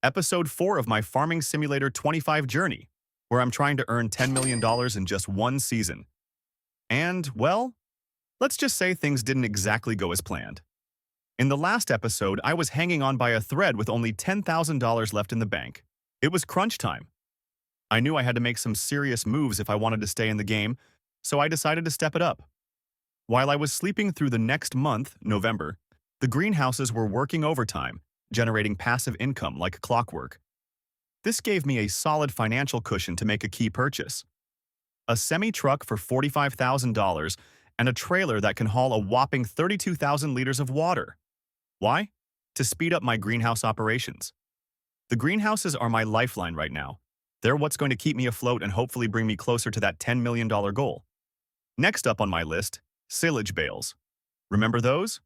episode 4 of my Farming Simulator 25 journey, where I'm trying to earn $10 million in just one season. And, well, let's just say things didn't exactly go as planned. In the last episode, I was hanging on by a thread with only $10,000 left in the bank. It was crunch time. I knew I had to make some serious moves if I wanted to stay in the game, so I decided to step it up. While I was sleeping through the next month, November, the greenhouses were working overtime, generating passive income like clockwork. This gave me a solid financial cushion to make a key purchase. A semi-truck for $45,000 and a trailer that can haul a whopping 32,000 liters of water. Why? To speed up my greenhouse operations. The greenhouses are my lifeline right now. They're what's going to keep me afloat and hopefully bring me closer to that $10 million goal. Next up on my list, silage bales. Remember those?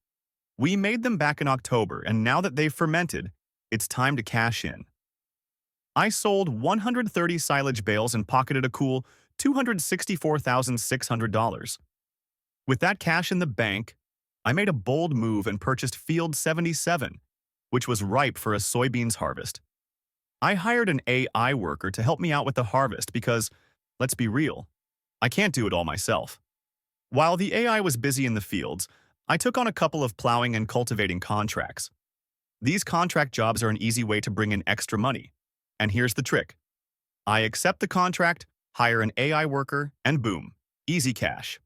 We made them back in October, and now that they've fermented, it's time to cash in. I sold 130 silage bales and pocketed a cool $264,600. With that cash in the bank, I made a bold move and purchased Field 77, which was ripe for a soybeans harvest. I hired an AI worker to help me out with the harvest because, let's be real, I can't do it all myself. While the AI was busy in the fields, I took on a couple of plowing and cultivating contracts. These contract jobs are an easy way to bring in extra money. And here's the trick. I accept the contract, hire an AI worker, and boom, easy cash.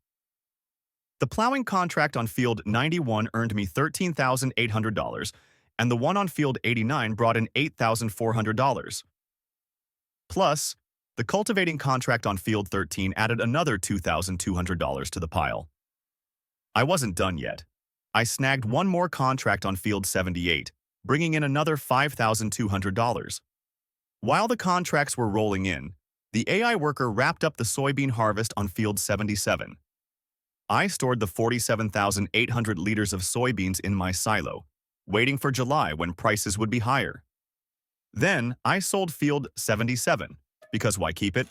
The plowing contract on Field 91 earned me $13,800, and the one on Field 89 brought in $8,400. Plus, the cultivating contract on Field 13 added another $2,200 to the pile. I wasn't done yet. I snagged one more contract on Field 78, bringing in another $5,200. While the contracts were rolling in, the AI worker wrapped up the soybean harvest on Field 77. I stored the 47,800 liters of soybeans in my silo, waiting for July when prices would be higher. Then, I sold Field 77, because why keep it,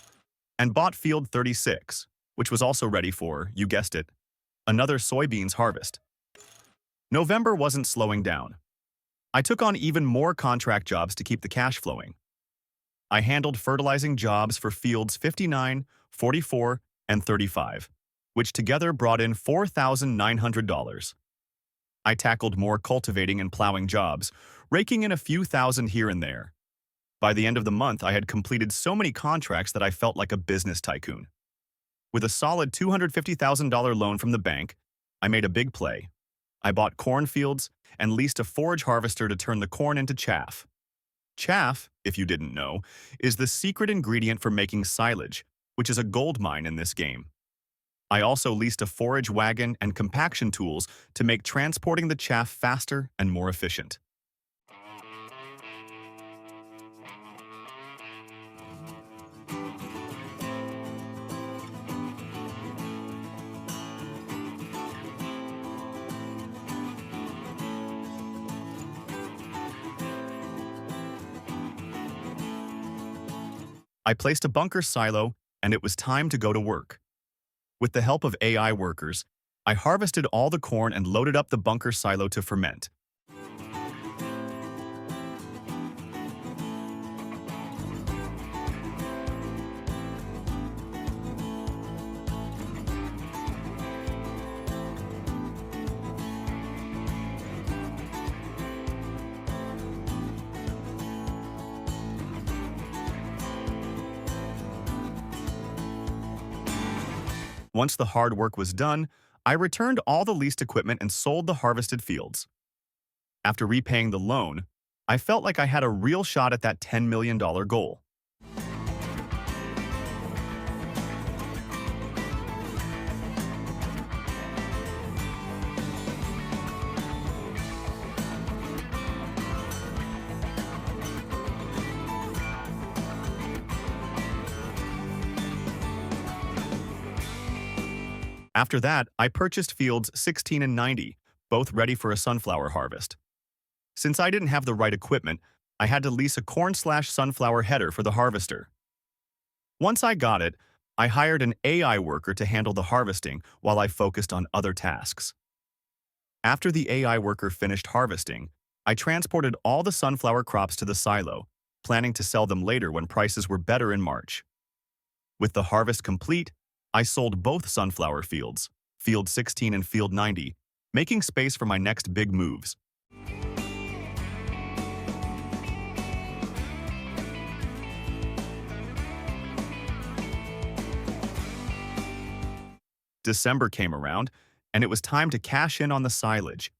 and bought Field 36, which was also ready for, you guessed it, another soybeans harvest. November wasn't slowing down. I took on even more contract jobs to keep the cash flowing. I handled fertilizing jobs for Fields 59, 44, and 35, which together brought in $4,900. I tackled more cultivating and plowing jobs, raking in a few thousand here and there. By the end of the month, I had completed so many contracts that I felt like a business tycoon. With a solid $250,000 loan from the bank, I made a big play. I bought cornfields and leased a forage harvester to turn the corn into chaff. Chaff, if you didn't know, is the secret ingredient for making silage, which is a gold mine in this game. I also leased a forage wagon and compaction tools to make transporting the chaff faster and more efficient. I placed a bunker silo, and it was time to go to work. With the help of AI workers, I harvested all the corn and loaded up the bunker silo to ferment. Once the hard work was done, I returned all the leased equipment and sold the harvested fields. After repaying the loan, I felt like I had a real shot at that $10 million goal. After that, I purchased Fields 16 and 90, both ready for a sunflower harvest. Since I didn't have the right equipment, I had to lease a corn/sunflower header for the harvester. Once I got it, I hired an AI worker to handle the harvesting while I focused on other tasks. After the AI worker finished harvesting, I transported all the sunflower crops to the silo, planning to sell them later when prices were better in March. With the harvest complete, I sold both sunflower fields, Field 16 and Field 90, making space for my next big moves. December came around, and it was time to cash in on the silage.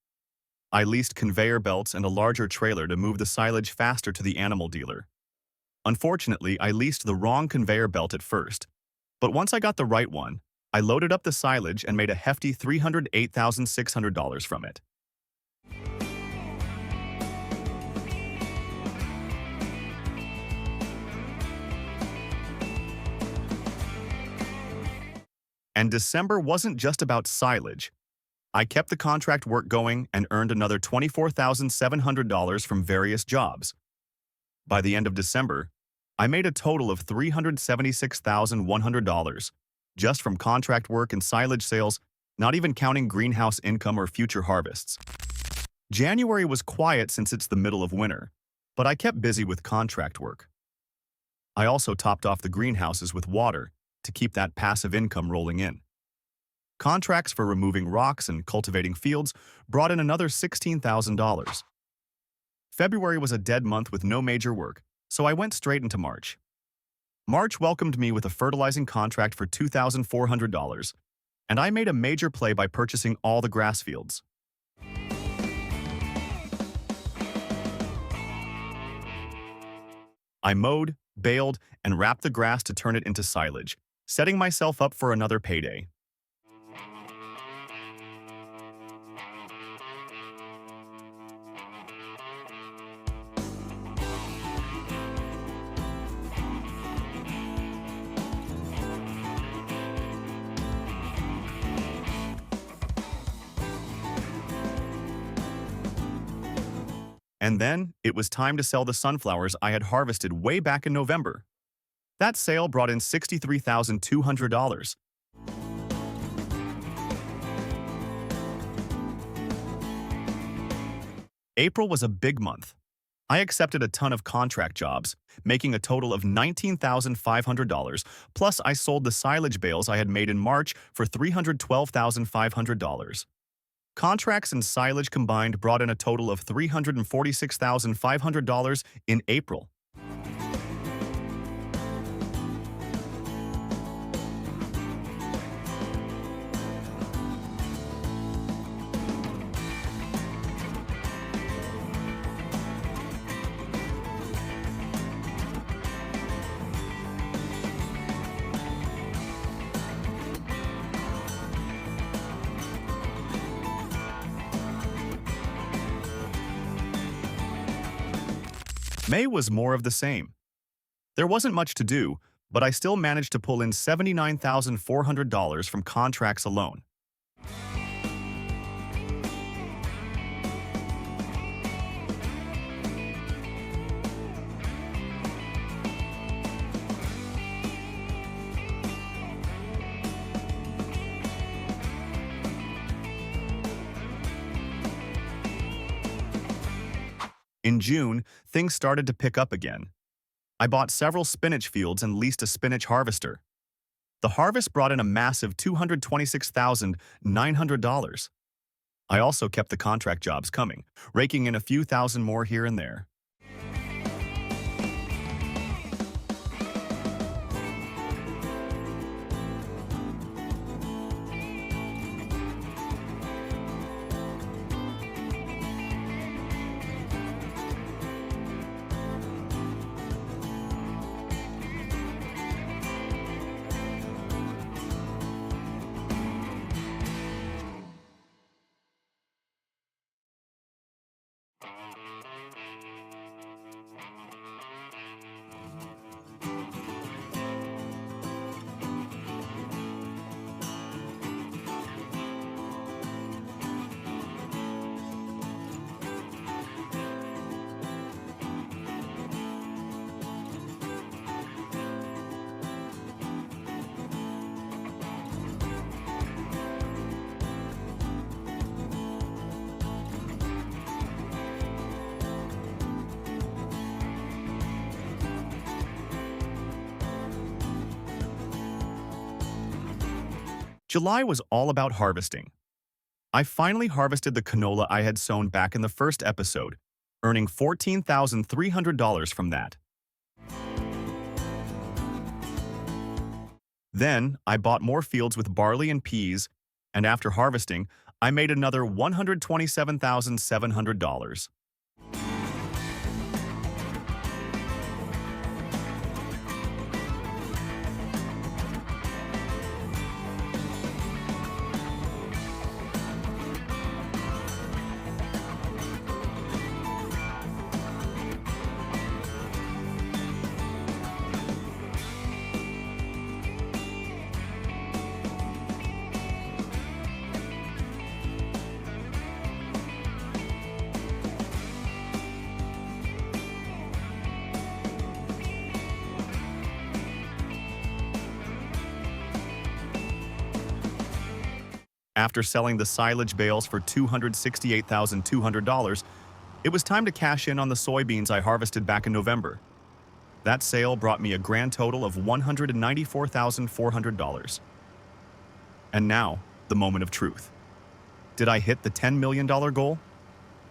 I leased conveyor belts and a larger trailer to move the silage faster to the animal dealer. Unfortunately, I leased the wrong conveyor belt at first, but once I got the right one, I loaded up the silage and made a hefty $308,600 from it. And December wasn't just about silage. I kept the contract work going and earned another $24,700 from various jobs. By the end of December, I made a total of $376,100 just from contract work and silage sales, not even counting greenhouse income or future harvests. January was quiet since it's the middle of winter, but I kept busy with contract work. I also topped off the greenhouses with water to keep that passive income rolling in. Contracts for removing rocks and cultivating fields brought in another $16,000. February was a dead month with no major work, so I went straight into March. March welcomed me with a fertilizing contract for $2,400, and I made a major play by purchasing all the grass fields. I mowed, baled, and wrapped the grass to turn it into silage, setting myself up for another payday. And then, it was time to sell the sunflowers I had harvested way back in November. That sale brought in $63,200. April was a big month. I accepted a ton of contract jobs, making a total of $19,500, plus I sold the silage bales I had made in March for $312,500. Contracts and silage combined brought in a total of $346,500 in April. May was more of the same. There wasn't much to do, but I still managed to pull in $79,400 from contracts alone. In June, things started to pick up again. I bought several spinach fields and leased a spinach harvester. The harvest brought in a massive $226,900. I also kept the contract jobs coming, raking in a few thousand more here and there. July was all about harvesting. I finally harvested the canola I had sown back in the first episode, earning $14,300 from that. Then, I bought more fields with barley and peas, and after harvesting, I made another $127,700. After selling the silage bales for $268,200, it was time to cash in on the soybeans I harvested back in November. That sale brought me a grand total of $194,400. And now, the moment of truth. Did I hit the $10 million goal?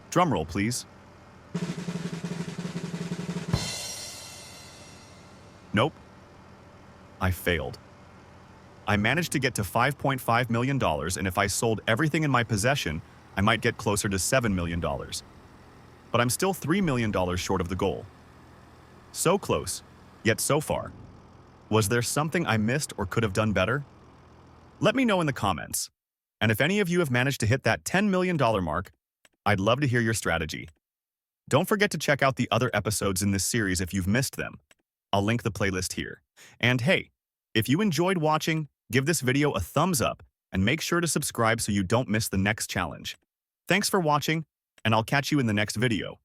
Drumroll, please. Nope. I failed. I managed to get to $5.5 million, and if I sold everything in my possession, I might get closer to $7 million. But I'm still $3 million short of the goal. So close, yet so far. Was there something I missed or could have done better? Let me know in the comments. And if any of you have managed to hit that $10 million mark, I'd love to hear your strategy. Don't forget to check out the other episodes in this series if you've missed them. I'll link the playlist here. And hey, if you enjoyed watching, give this video a thumbs up and make sure to subscribe so you don't miss the next challenge. Thanks for watching, and I'll catch you in the next video.